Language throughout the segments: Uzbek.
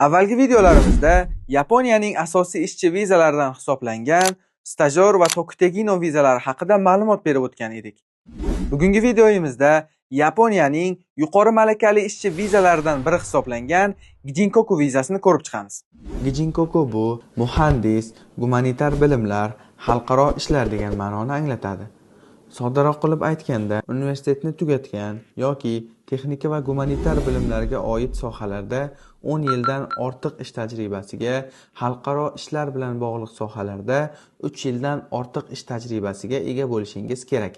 Avvalgi videolarimizda Yaponiyaning asosiy ishchi vizalaridan hisoblangan stajyor va Tokutegino vizalari haqida ma'lumot berib o'tgan edik. Bugungi videoyimizda Yaponiyaning yuqori malakali ishchi vizalaridan biri hisoblangan Gijinkoku vizasini ko'rib chiqamiz. Gijinkoku bu muhandis, gumanitar bilimlar, xalqaro ishlar degan ma'noni anglatadi. Soddaroq qilib aytganda, universitetni tugatgan yoki texnika va gumanitar bilimlarga oid sohalarda 10 yildan ortiq ish tajribasiga, xalqaro ishlar bilan bog'liq sohalarda 3 yildan ortiq ish tajribasiga ega bo'lishingiz kerak.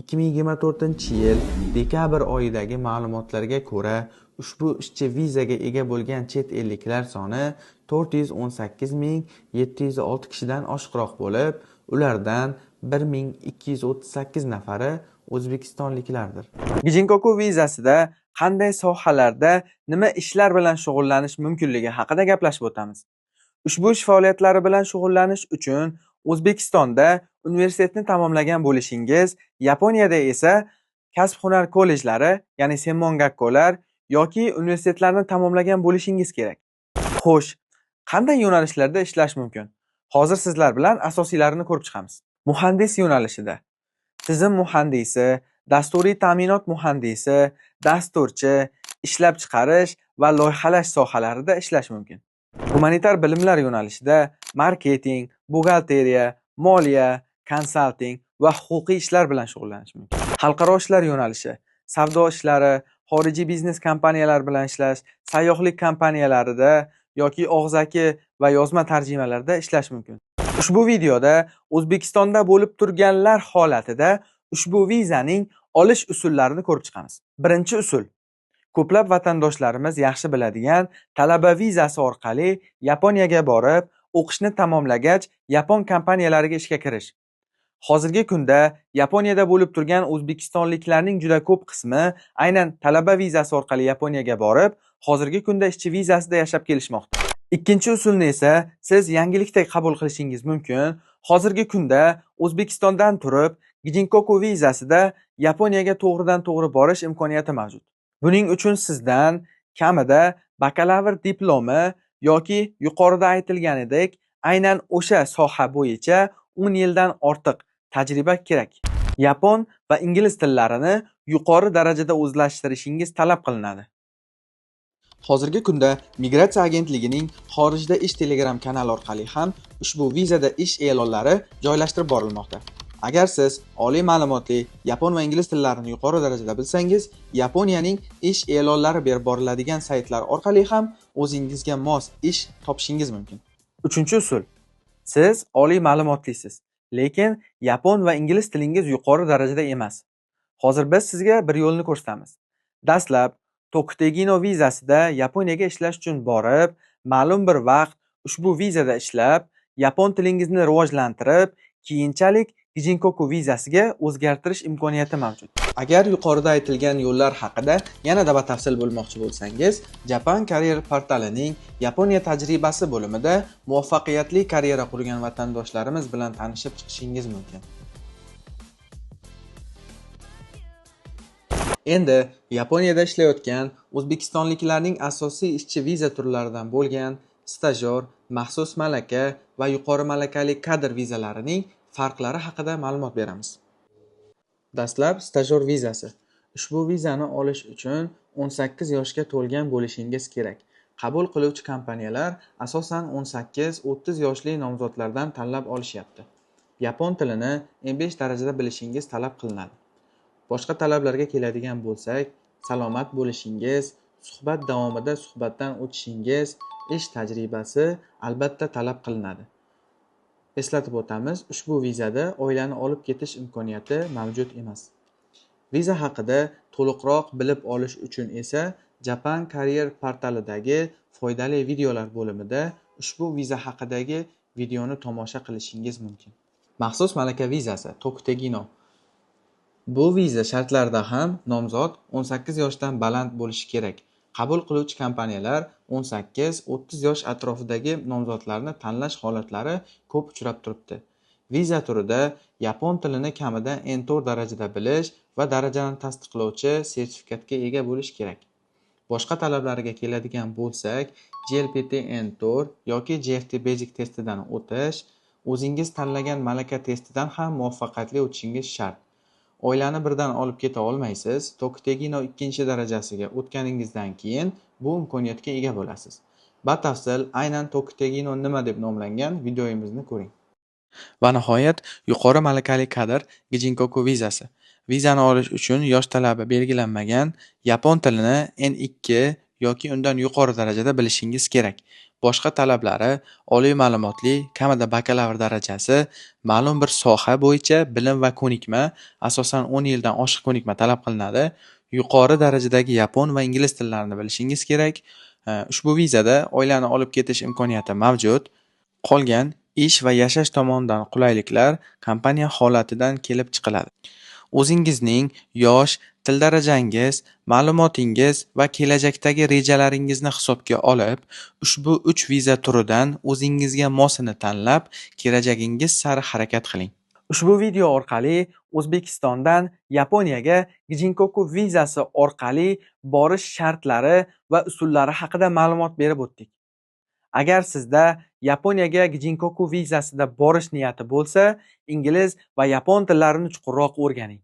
2024-yil dekabr oyidagi ma'lumotlarga ko'ra, ushbu ishchi vizaga ega bo'lgan chet elliklar soni 418.706 kishidan oshiqroq bo'lib, ulardan 1238 nafari o'zbekistonliklardir. Gijinkoku vizasida qanday sohalarda nima ishlar bilan shug'ullanish mumkinligi haqida gaplashib o'tamiz. Ushbu ish faoliyatlari bilan shug'ullanish uchun O'zbekistonda universitetni tamomlagan bo'lishingiz, Yaponiyada esa kasb-hunar kollejlari, ya'ni senmongakkolar yoki universitetlarni tamomlagan bo'lishingiz kerak. Xo'sh, qanday yo'nalishlarda ishlash mumkin? Hozir sizlar bilan asosiylarini ko'rib chiqamiz. Muhandis yo'nalishida tizim muhandisi, dasturiy ta'minot muhandisi, dasturchi, ishlab chiqarish va loyihalash sohalarida ishlash mumkin. Gumanitar bilimlar yo'nalishida marketing, buxgalteriya, moliya, konsalting va huquqiy ishlar bilan shug'ullanish mumkin. Xalqaro ishlar yo'nalishi savdo ishlari, xorijiy biznes kompaniyalar bilan ishlash, sayyohlik kompaniyalarida yoki og'zaki va yozma tarjimalarda ishlash mumkin. Ushbu videoda O'zbekistonda bo'lib turganlar holatida ushbu vizaning olish usullarini ko'rib chiqamiz. Birinchi usul: ko'plab vatandoshlarimiz yaxshi biladigan talaba vizasi orqali Yaponiyaga borib, o'qishni tamomlagach, yapon kompaniyalariga ishga kirish. Hozirgi kunda Yaponiyada bo'lib turgan o'zbekistonliklarning juda ko'p qismi aynan talaba vizasi orqali Yaponiyaga borib, hozirgi kunda ishchi vizasida yashab kelishmoqda. Ikkinchi usulni esa siz yangilikdek qabul qilishingiz mumkin. Hozirgi kunda O'zbekistondan turib, Gijinkoku vizasida Yaponiyaga to'g'ridan-to'g'ri borish imkoniyati mavjud. Buning uchun sizdan kamida bakalavr diplomi yoki yuqorida aytilganidek aynan o'sha soha bo'yicha 10 yildan ortiq tajriba kerak. Yapon va ingliz tillarini yuqori darajada o'zlashtirishingiz talab qilinadi. Hozirgi kunda Migratsiya agentligining xorijda ish Telegram kanali orqali ham ushbu vizada ish e'lonlari joylashtirib borilmoqda. Agar siz oliy ma'lumotli yapon va ingliz tillarini yuqori darajada bilsangiz, Yaponiyaning ish e'lonlari berib boriladigan saytlar orqali ham o'zingizga mos ish topishingiz mumkin. Uchinchi usul: siz oliy ma'lumotlisiz, lekin yapon va ingliz tilingiz yuqori darajada emas. Hozir biz sizga bir yo'lni ko'rsatamiz. Dastlab Tokutegino vizasida Yaponiyaga ishlash uchun borib, ma'lum bir vaqt ushbu vizada ishlab, yapon tilingizni rivojlantirib, keyinchalik Gijinkoku vizasiga o'zgartirish imkoniyati mavjud. Agar yuqorida aytilgan yo'llar haqida yanada batafsil bo'lmoqchi bo'lsangiz, Japan Career portalining Yaponiya tajribasi bo'limida muvaffaqiyatli karyera qurgan vatandoshlarimiz bilan tanishib chiqishingiz mumkin. Endi Yaponiyada ishlayotgan o'zbekistonliklarning asosiy ishchi viza turlaridan bo'lgan stajyor, maxsus malaka va yuqori malakali kadr vizalarining farqlari haqida ma'lumot beramiz. Dastlab stajyor vizasi. Ushbu vizani olish uchun 18 yoshga to'lgan bo'lishingiz kerak. Qabul qiluvchi kompaniyalar asosan 18-30 yoshli nomzodlardan tanlab olishyapti. Yapon tilini M5 darajada bilishingiz talab qilinadi. Boshqa talablarga keladigan bo'lsak, salomat bo'lishingiz, suhbat davomida suhbatdan o'tishingiz, ish tajribasi albatta talab qilinadi. Eslatib o'tamiz, ushbu vizada oilani olib ketish imkoniyati mavjud emas. Viza haqida to'liqroq bilib olish uchun esa Japan Career portalidagi foydali videolar bo'limida ushbu viza haqidagi videoni tomosha qilishingiz mumkin. Maxsus malaka vizasi Tokutegino. Bu viza shartlarida ham nomzod 18 yoshdan baland bo'lishi kerak. Qabul qiluvchi kompaniyalar 18-30 yosh atrofidagi nomzodlarni tanlash holatlari ko'p uchrab turibdi. Viza turida yapon tilini kamida N4 darajada bilish va darajani tasdiqlovchi sertifikatga ega bo'lish kerak. Boshqa talablariga keladigan bo'lsak, JLPT-N4 yoki JFT Basic testidan o'tish, o'zingiz tanlagan malaka testidan ham muvaffaqiyatli o'tishingiz shart. Oilani birdan olib keta olmaysiz, Tokio-Tegino 2-darajasiga o'tganingizdan keyin bu imkoniyatga ega bo'lasiz. Batafsil aynan Tokio-Tegino nima deb nomlangan videomizni ko'ring. Va nihoyat, yuqori malakali kadr Gijinkoku vizasi. Vizani olish uchun yosh talabi belgilanmagan, yapon tilini N2 yoki undan yuqori darajada bilishingiz kerak. Boshqa talablari oliy ma'lumotli, kamida bakalavr darajasi, ma'lum bir soha bo'yicha bilim va ko'nikma, asosan 10 yildan oshiq ko'nikma talab qilinadi. Yuqori darajadagi yapon va ingliz tillarini bilishingiz kerak. Ushbu vizada oilani olib ketish imkoniyati mavjud. Qolgan ish va yashash tomonidan qulayliklar kompaniya holatidan kelib chiqiladi. O'zingizning yosh, til darajangiz, ma'lumotingiz va kelajakdagi rejalaringizni hisobga olib, ushbu 3 viza turidan o'zingizga mosini tanlab, kelajagingiz sari harakat qiling. Ushbu video orqali O'zbekistondan Yaponiyaga Gijinkoku vizasi orqali borish shartlari va usullari haqida ma'lumot berib o'tdik. Agar sizda Yaponiyaga Gijinkoku vizasida borish niyati bo'lsa, ingliz va yapon tillarini chuqurroq o'rganing.